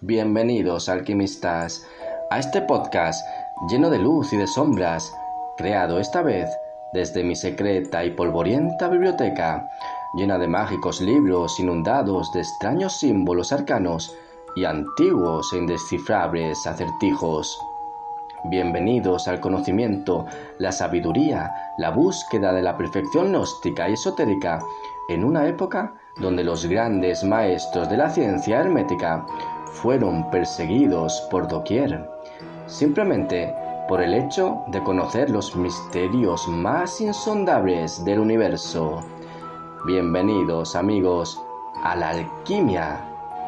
Bienvenidos, alquimistas, a este podcast lleno de luz y de sombras, creado esta vez desde mi secreta y polvorienta biblioteca, llena de mágicos libros inundados de extraños símbolos arcanos y antiguos e indescifrables acertijos. Bienvenidos al conocimiento, la sabiduría, la búsqueda de la perfección gnóstica y esotérica, en una época donde los grandes maestros de la ciencia hermética fueron perseguidos por doquier, simplemente por el hecho de conocer los misterios más insondables del universo. Bienvenidos, amigos, a la alquimia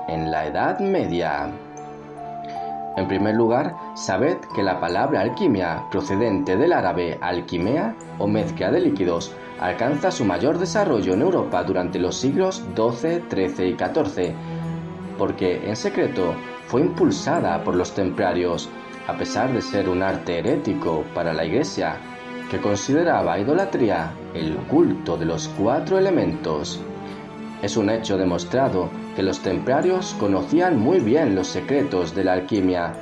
en la Edad Media. En primer lugar, sabed que la palabra alquimia, procedente del árabe alquimea o mezcla de líquidos, alcanza su mayor desarrollo en Europa durante los siglos XII, XIII y XIV, porque en secreto fue impulsada por los templarios, a pesar de ser un arte herético para la Iglesia, que consideraba idolatría el culto de los 4 elementos. Es un hecho demostrado que los templarios conocían muy bien los secretos de la alquimia,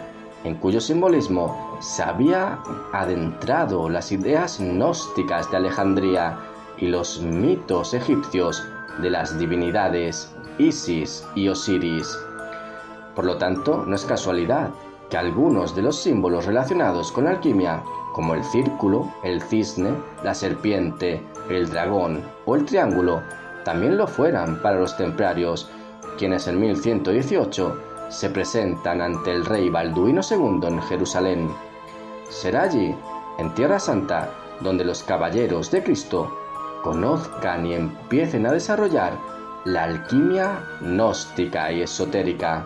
en cuyo simbolismo se había adentrado las ideas gnósticas de Alejandría y los mitos egipcios de las divinidades Isis y Osiris. Por lo tanto, no es casualidad que algunos de los símbolos relacionados con la alquimia, como el círculo, el cisne, la serpiente, el dragón o el triángulo, también lo fueran para los templarios, quienes en 1118 se presentan ante el rey Balduino II en Jerusalén. Será allí, en Tierra Santa, donde los caballeros de Cristo conozcan y empiecen a desarrollar la alquimia gnóstica y esotérica.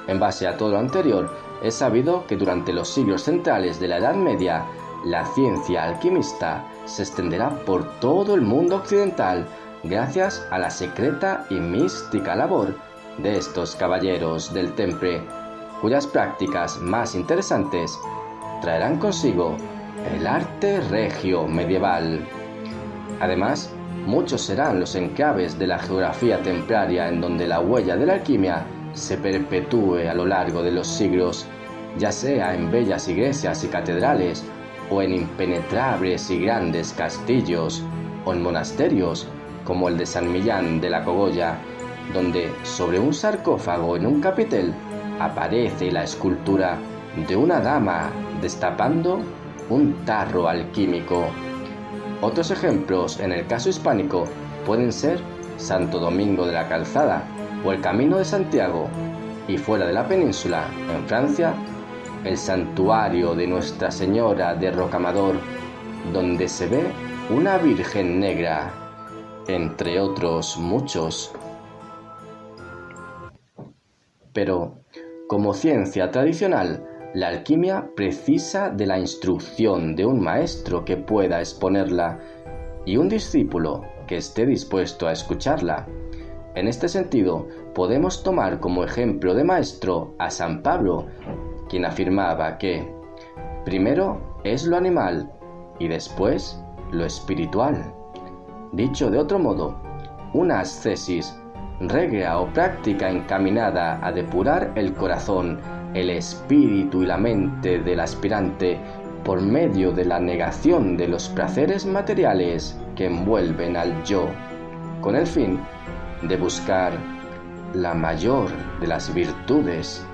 En base a todo lo anterior, es sabido que durante los siglos centrales de la Edad Media, la ciencia alquimista se extenderá por todo el mundo occidental gracias a la secreta y mística labor de estos caballeros del temple, cuyas prácticas más interesantes traerán consigo el arte regio medieval. Además, muchos serán los enclaves de la geografía templaria en donde la huella de la alquimia se perpetúe a lo largo de los siglos, ya sea en bellas iglesias y catedrales, o en impenetrables y grandes castillos, o en monasterios, como el de San Millán de la Cogolla, donde sobre un sarcófago en un capitel aparece la escultura de una dama destapando un tarro alquímico. Otros ejemplos en el caso hispánico pueden ser Santo Domingo de la Calzada o el Camino de Santiago, y fuera de la península, en Francia, el santuario de Nuestra Señora de Rocamadour, donde se ve una Virgen negra, entre otros muchos. Pero, como ciencia tradicional, la alquimia precisa de la instrucción de un maestro que pueda exponerla y un discípulo que esté dispuesto a escucharla. En este sentido, podemos tomar como ejemplo de maestro a San Pablo, quien afirmaba que primero es lo animal y después lo espiritual. Dicho de otro modo, una ascesis, regla o práctica encaminada a depurar el corazón, el espíritu y la mente del aspirante por medio de la negación de los placeres materiales que envuelven al yo, con el fin de buscar la mayor de las virtudes.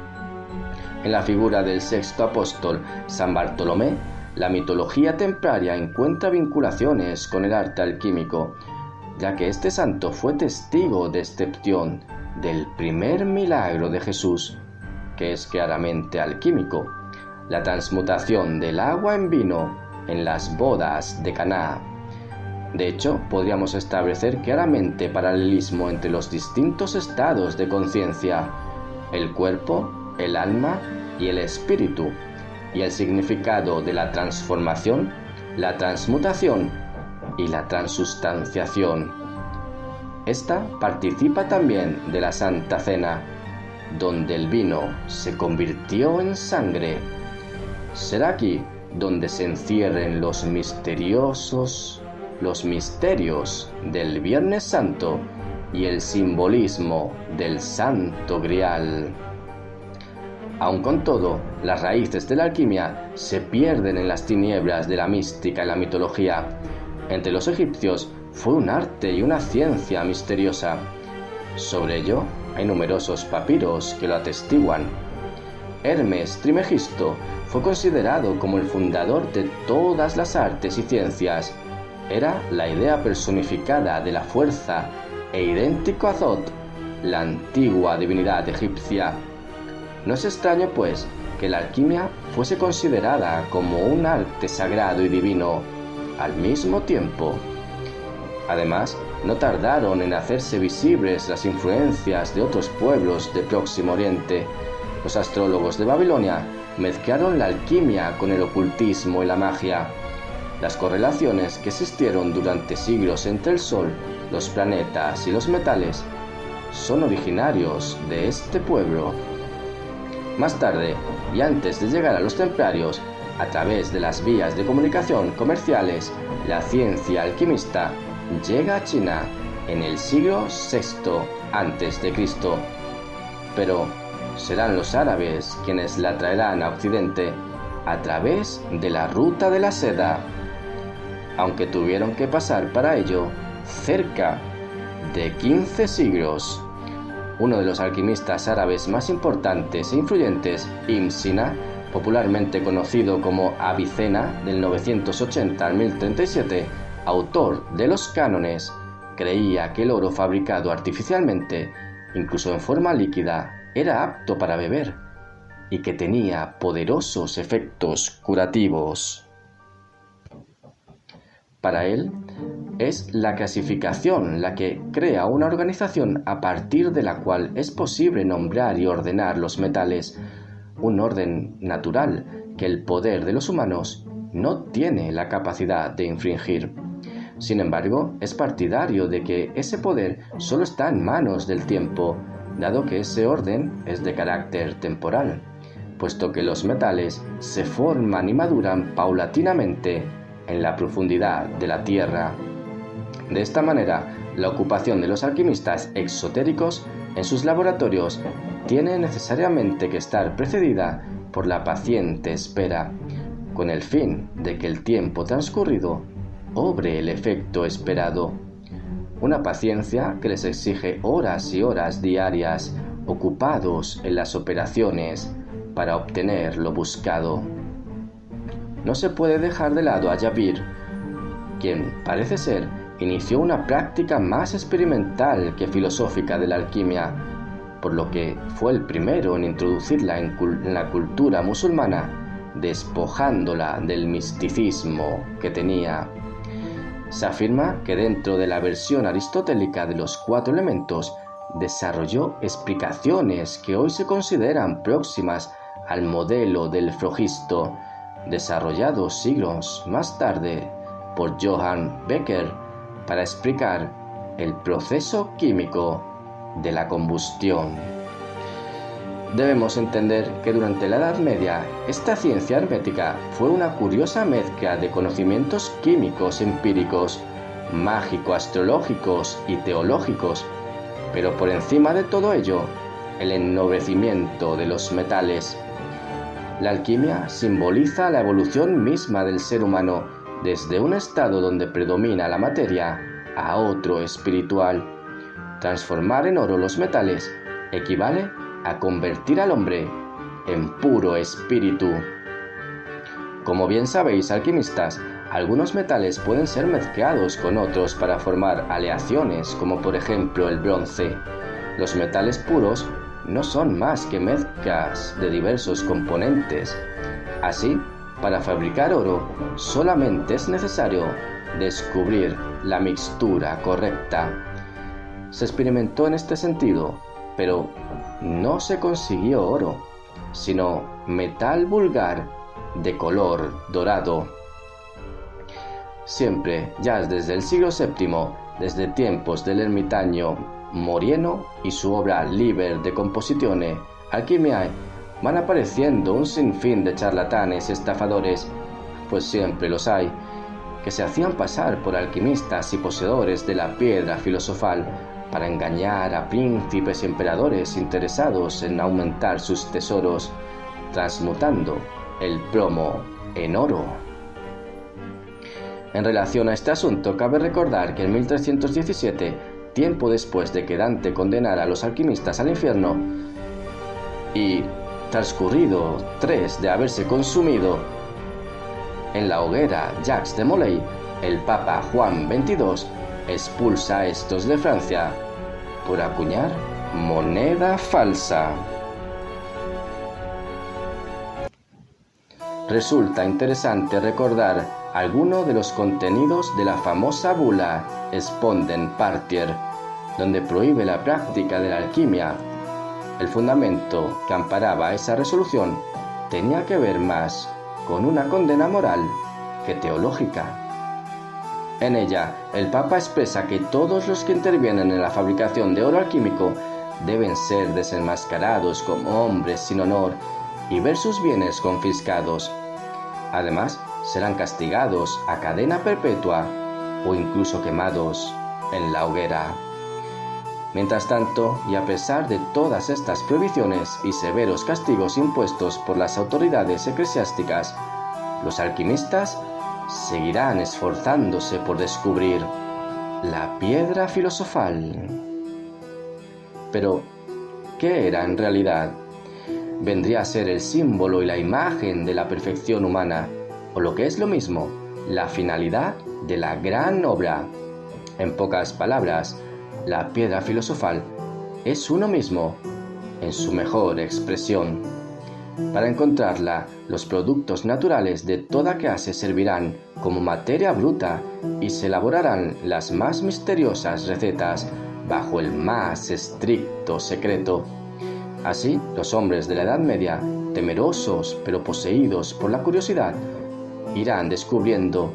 En la figura del sexto apóstol, San Bartolomé, la mitología templaria encuentra vinculaciones con el arte alquímico, ya que este santo fue testigo de excepción del primer milagro de Jesús, que es claramente alquímico, la transmutación del agua en vino en las bodas de Caná. De hecho, podríamos establecer claramente paralelismo entre los distintos estados de conciencia, el cuerpo, el alma y el espíritu, y el significado de la transformación, la transmutación y la transustanciación. Esta participa también de la Santa Cena, donde el vino se convirtió en sangre. Será aquí donde se encierren los misterios del Viernes Santo y el simbolismo del Santo Grial. Aun con todo, las raíces de la alquimia se pierden en las tinieblas de la mística y la mitología. Entre los egipcios fue un arte y una ciencia misteriosa. Sobre ello hay numerosos papiros que lo atestiguan. Hermes Trismegisto fue considerado como el fundador de todas las artes y ciencias. Era la idea personificada de la fuerza e idéntico a Thoth, la antigua divinidad egipcia. No es extraño, pues, que la alquimia fuese considerada como un arte sagrado y divino al mismo tiempo. Además, no tardaron en hacerse visibles las influencias de otros pueblos de Próximo Oriente. Los astrólogos de Babilonia mezclaron la alquimia con el ocultismo y la magia. Las correlaciones que existieron durante siglos entre el Sol, los planetas y los metales son originarios de este pueblo. Más tarde, y antes de llegar a los templarios, a través de las vías de comunicación comerciales, la ciencia alquimista llega a China en el siglo VI a.C. Pero serán los árabes quienes la traerán a Occidente a través de la ruta de la seda, aunque tuvieron que pasar para ello cerca de 15 siglos. Uno de los alquimistas árabes más importantes e influyentes, Ibn Sina, popularmente conocido como Avicena, del 980 al 1037, autor de los cánones, creía que el oro fabricado artificialmente, incluso en forma líquida, era apto para beber y que tenía poderosos efectos curativos. Para él, es la clasificación la que crea una organización a partir de la cual es posible nombrar y ordenar los metales, un orden natural que el poder de los humanos no tiene la capacidad de infringir. Sin embargo, es partidario de que ese poder solo está en manos del tiempo, dado que ese orden es de carácter temporal, puesto que los metales se forman y maduran paulatinamente en la profundidad de la tierra. De esta manera, la ocupación de los alquimistas exotéricos en sus laboratorios tiene necesariamente que estar precedida por la paciente espera, con el fin de que el tiempo transcurrido obre el efecto esperado. Una paciencia que les exige horas y horas diarias ocupados en las operaciones para obtener lo buscado. No se puede dejar de lado a Jabir, quien parece ser inició una práctica más experimental que filosófica de la alquimia, por lo que fue el primero en introducirla en la cultura musulmana, despojándola del misticismo que tenía. Se afirma que dentro de la versión aristotélica de los 4 elementos desarrolló explicaciones que hoy se consideran próximas al modelo del flogisto, desarrollado siglos más tarde por Johann Becker para explicar el proceso químico de la combustión. Debemos entender que durante la Edad Media esta ciencia hermética fue una curiosa mezcla de conocimientos químicos empíricos, mágico-astrológicos y teológicos, pero por encima de todo ello, el ennoblecimiento de los metales. La alquimia simboliza la evolución misma del ser humano desde un estado donde predomina la materia a otro espiritual. Transformar en oro los metales equivale a convertir al hombre en puro espíritu. Como bien sabéis, alquimistas, algunos metales pueden ser mezclados con otros para formar aleaciones, como por ejemplo el bronce. Los metales puros no son más que mezclas de diversos componentes. Así, para fabricar oro, solamente es necesario descubrir la mixtura correcta. Se experimentó en este sentido, pero no se consiguió oro, sino metal vulgar de color dorado. Siempre, ya desde el siglo VII, desde tiempos del ermitaño Morieno y su obra Liber de Compositione Alchimiae, van apareciendo un sinfín de charlatanes y estafadores, pues siempre los hay, que se hacían pasar por alquimistas y poseedores de la piedra filosofal para engañar a príncipes y emperadores interesados en aumentar sus tesoros, transmutando el plomo en oro. En relación a este asunto, cabe recordar que en 1317, tiempo después de que Dante condenara a los alquimistas al infierno, y transcurrido 3 de haberse consumido en la hoguera Jacques de Molay, el Papa Juan XXII expulsa a estos de Francia por acuñar moneda falsa. Resulta interesante recordar algunos de los contenidos de la famosa bula Sponden Partier, donde prohíbe la práctica de la alquimia. El fundamento que amparaba esa resolución tenía que ver más con una condena moral que teológica. En ella, el Papa expresa que todos los que intervienen en la fabricación de oro alquímico deben ser desenmascarados como hombres sin honor y ver sus bienes confiscados. Además, serán castigados a cadena perpetua o incluso quemados en la hoguera. Mientras tanto, y a pesar de todas estas prohibiciones y severos castigos impuestos por las autoridades eclesiásticas, los alquimistas seguirán esforzándose por descubrir la piedra filosofal. Pero, ¿qué era en realidad? ¿Vendría a ser el símbolo y la imagen de la perfección humana, o lo que es lo mismo, la finalidad de la gran obra? En pocas palabras, la piedra filosofal es uno mismo, en su mejor expresión. Para encontrarla, los productos naturales de toda clase servirán como materia bruta y se elaborarán las más misteriosas recetas bajo el más estricto secreto. Así, los hombres de la Edad Media, temerosos pero poseídos por la curiosidad, irán descubriendo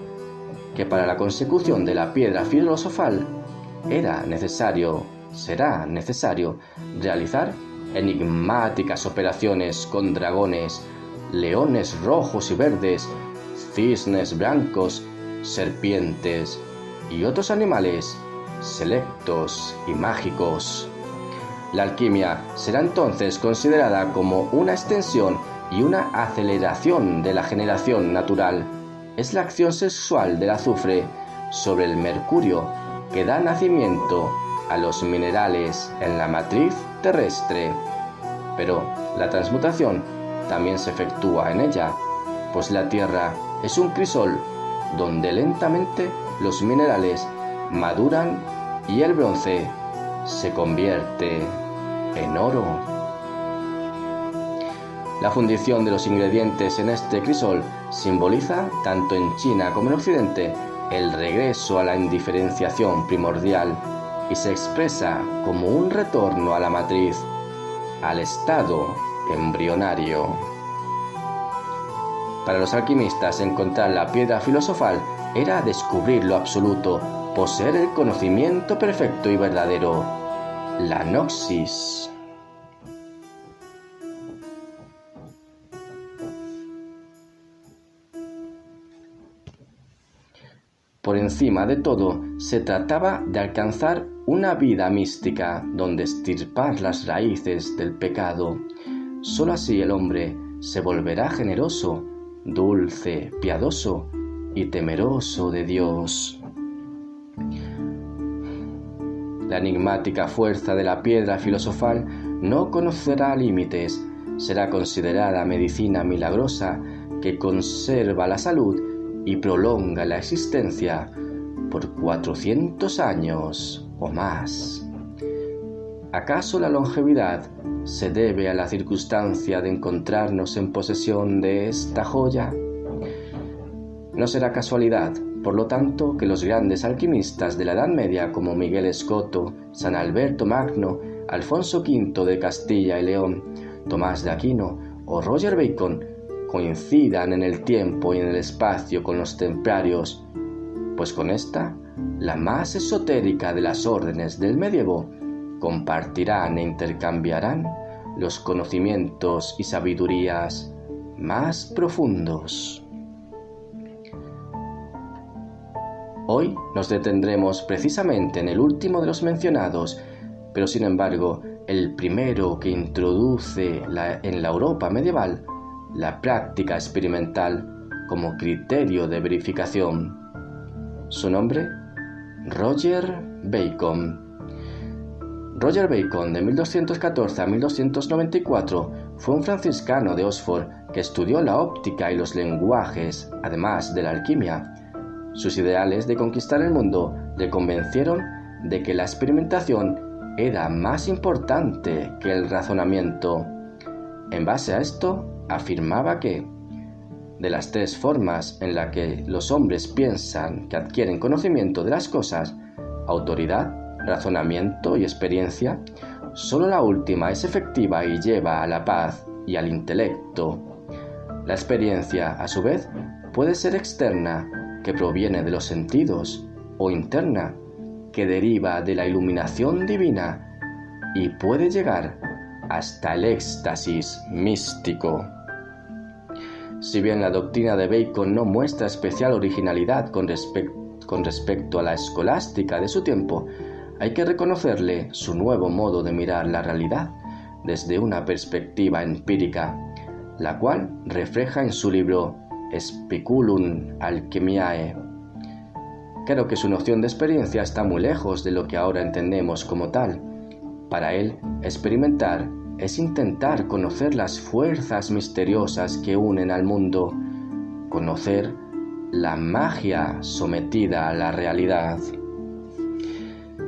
que para la consecución de la piedra filosofal será necesario realizar enigmáticas operaciones con dragones, leones rojos y verdes, cisnes blancos, serpientes y otros animales selectos y mágicos. La alquimia será entonces considerada como una extensión y una aceleración de la generación natural. Es la acción sexual del azufre sobre el mercurio que da nacimiento a los minerales en la matriz terrestre. Pero la transmutación también se efectúa en ella, pues la tierra es un crisol donde lentamente los minerales maduran y el bronce se convierte en oro. La fundición de los ingredientes en este crisol simboliza, tanto en China como en Occidente, el regreso a la indiferenciación primordial y se expresa como un retorno a la matriz, al estado embrionario. Para los alquimistas, encontrar la piedra filosofal era descubrir lo absoluto, poseer el conocimiento perfecto y verdadero, la gnosis. Por encima de todo, se trataba de alcanzar una vida mística donde extirpar las raíces del pecado. Sólo así el hombre se volverá generoso, dulce, piadoso y temeroso de Dios. La enigmática fuerza de la piedra filosofal no conocerá límites, será considerada medicina milagrosa que conserva la salud y prolonga la existencia por 400 años o más. ¿Acaso la longevidad se debe a la circunstancia de encontrarnos en posesión de esta joya? No será casualidad, por lo tanto, que los grandes alquimistas de la Edad Media como Miguel Escoto, San Alberto Magno, Alfonso V de Castilla y León, Tomás de Aquino o Roger Bacon coincidan en el tiempo y en el espacio con los templarios, pues con esta, la más esotérica de las órdenes del medievo, compartirán e intercambiarán los conocimientos y sabidurías más profundos. Hoy nos detendremos precisamente en el último de los mencionados, pero sin embargo, el primero que introduce en la Europa medieval la práctica experimental como criterio de verificación. Su nombre, Roger Bacon. Roger Bacon, de 1214 a 1294, fue un franciscano de Oxford que estudió la óptica y los lenguajes, además de la alquimia. Sus ideales de conquistar el mundo le convencieron de que la experimentación era más importante que el razonamiento. En base a esto, afirmaba que, de las tres formas en las que los hombres piensan que adquieren conocimiento de las cosas, autoridad, razonamiento y experiencia, solo la última es efectiva y lleva a la paz y al intelecto. La experiencia, a su vez, puede ser externa, que proviene de los sentidos, o interna, que deriva de la iluminación divina y puede llegar hasta el éxtasis místico. Si bien la doctrina de Bacon no muestra especial originalidad con respecto a la escolástica de su tiempo, hay que reconocerle su nuevo modo de mirar la realidad desde una perspectiva empírica, la cual refleja en su libro Speculum Alchemiae. Creo que su noción de experiencia está muy lejos de lo que ahora entendemos como tal. Para él, experimentar es intentar conocer las fuerzas misteriosas que unen al mundo, conocer la magia sometida a la realidad.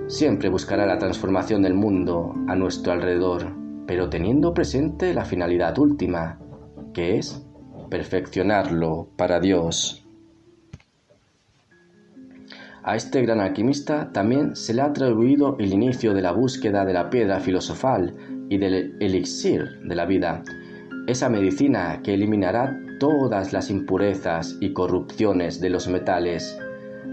Siempre buscará la transformación del mundo a nuestro alrededor, pero teniendo presente la finalidad última, que es perfeccionarlo para Dios. A este gran alquimista también se le ha atribuido el inicio de la búsqueda de la piedra filosofal y del elixir de la vida, esa medicina que eliminará todas las impurezas y corrupciones de los metales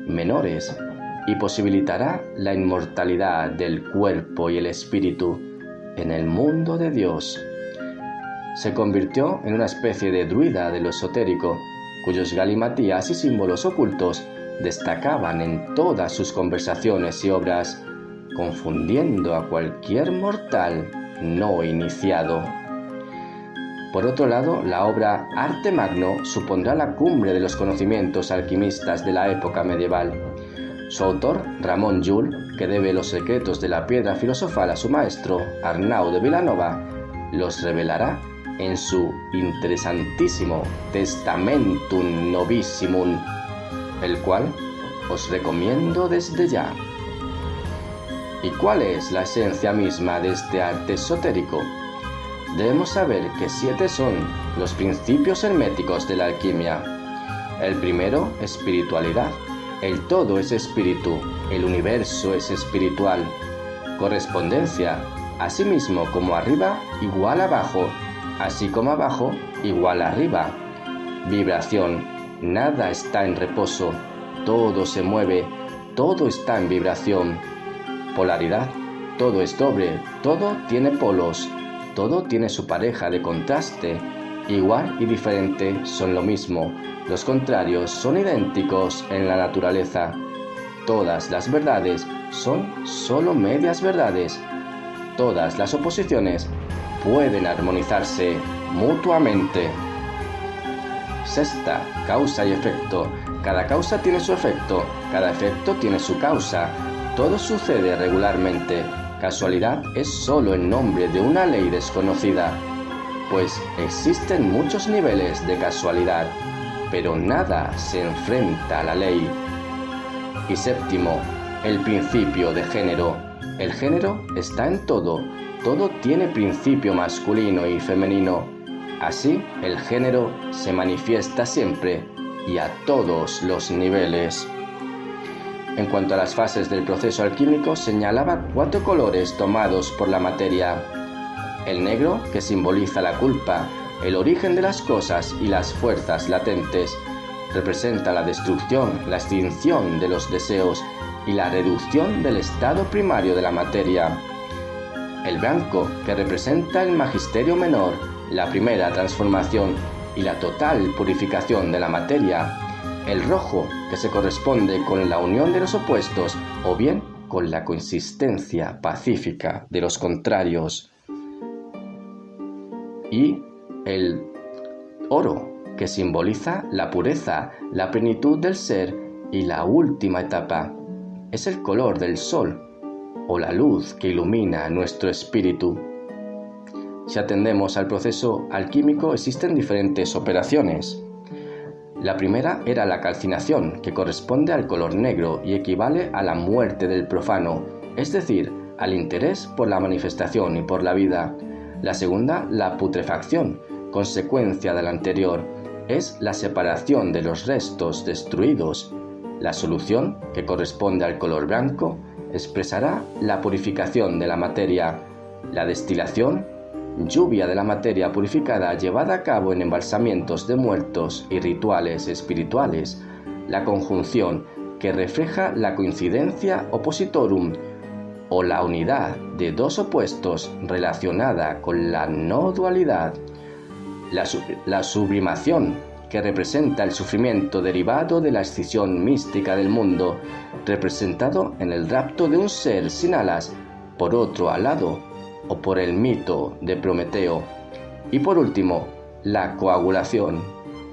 menores y posibilitará la inmortalidad del cuerpo y el espíritu en el mundo de Dios. Se convirtió en una especie de druida de lo esotérico, cuyos galimatías y símbolos ocultos destacaban en todas sus conversaciones y obras, confundiendo a cualquier mortal no iniciado. Por otro lado, la obra Arte Magno supondrá la cumbre de los conocimientos alquimistas de la época medieval. Su autor, Ramon Llull, que debe los secretos de la piedra filosofal a su maestro, Arnau de Vilanova, los revelará en su interesantísimo Testamentum Novissimum, el cual os recomiendo desde ya. ¿Y cuál es la esencia misma de este arte esotérico? Debemos saber que 7 son los principios herméticos de la alquimia. El primero, espiritualidad. El todo es espíritu, el universo es espiritual. Correspondencia, asimismo como arriba igual abajo, así como abajo igual arriba. Vibración, nada está en reposo, todo se mueve, todo está en vibración. Polaridad, todo es doble, todo tiene polos, todo tiene su pareja de contraste, igual y diferente son lo mismo, los contrarios son idénticos en la naturaleza. Todas las verdades son solo medias verdades, todas las oposiciones pueden armonizarse mutuamente. Sexta, causa y efecto. Cada causa tiene su efecto, cada efecto tiene su causa. Todo sucede regularmente. Casualidad es solo el nombre de una ley desconocida, pues existen muchos niveles de casualidad, pero nada se enfrenta a la ley. Y séptimo, el principio de género. El género está en todo, todo tiene principio masculino y femenino. Así, el género se manifiesta siempre y a todos los niveles. En cuanto a las fases del proceso alquímico, señalaba 4 colores tomados por la materia. El negro, que simboliza la culpa, el origen de las cosas y las fuerzas latentes, representa la destrucción, la extinción de los deseos y la reducción del estado primario de la materia. El blanco, que representa el magisterio menor, la primera transformación y la total purificación de la materia. el rojo, que se corresponde con la unión de los opuestos o bien con la consistencia pacífica de los contrarios, y el oro, que simboliza la pureza, la plenitud del ser y la última etapa. Es el color del sol o la luz que ilumina nuestro espíritu. Si atendemos al proceso alquímico, existen diferentes operaciones. La primera era la calcinación, que corresponde al color negro y equivale a la muerte del profano, es decir, al interés por la manifestación y por la vida. La segunda, la putrefacción, consecuencia de la anterior, es la separación de los restos destruidos. La solución, que corresponde al color blanco, expresará la purificación de la materia. La destilación, lluvia de la materia purificada llevada a cabo en embalsamientos de muertos y rituales espirituales. La conjunción, que refleja la coincidencia oppositorum o la unidad de dos opuestos relacionada con la no dualidad. La sublimación, que representa el sufrimiento derivado de la escisión mística del mundo, representado en el rapto de un ser sin alas por otro alado o por el mito de Prometeo. Y por último, la coagulación,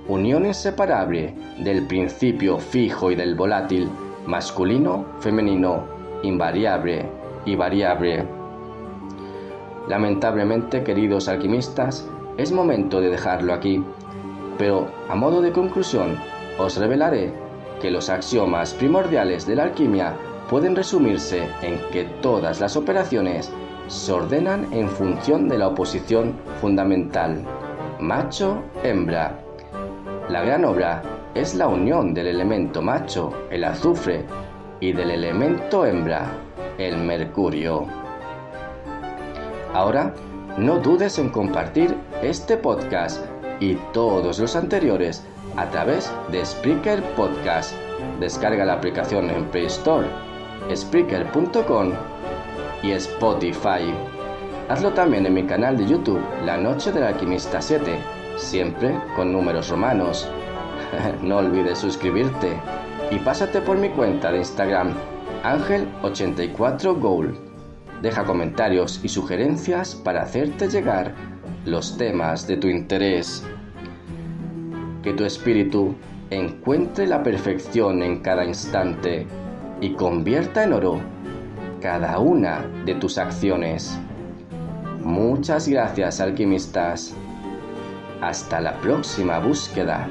unión inseparable del principio fijo y del volátil, masculino, femenino, invariable y variable. Lamentablemente, queridos alquimistas, es momento de dejarlo aquí, pero a modo de conclusión os revelaré que los axiomas primordiales de la alquimia pueden resumirse en que todas las operaciones se ordenan en función de la oposición fundamental, macho-hembra. La gran obra es la unión del elemento macho, el azufre, y del elemento hembra, el mercurio. Ahora, no dudes en compartir este podcast y todos los anteriores a través de Spreaker Podcast. Descarga la aplicación en Play Store, Spreaker.com y Spotify. Hazlo también en mi canal de YouTube, La Noche del Alquimista 7, siempre con números romanos. No olvides suscribirte y pásate por mi cuenta de Instagram, Angel84Gold. Deja comentarios y sugerencias para hacerte llegar los temas de tu interés. Que tu espíritu encuentre la perfección en cada instante y convierta en oro cada una de tus acciones. Muchas gracias, alquimistas. Hasta la próxima búsqueda.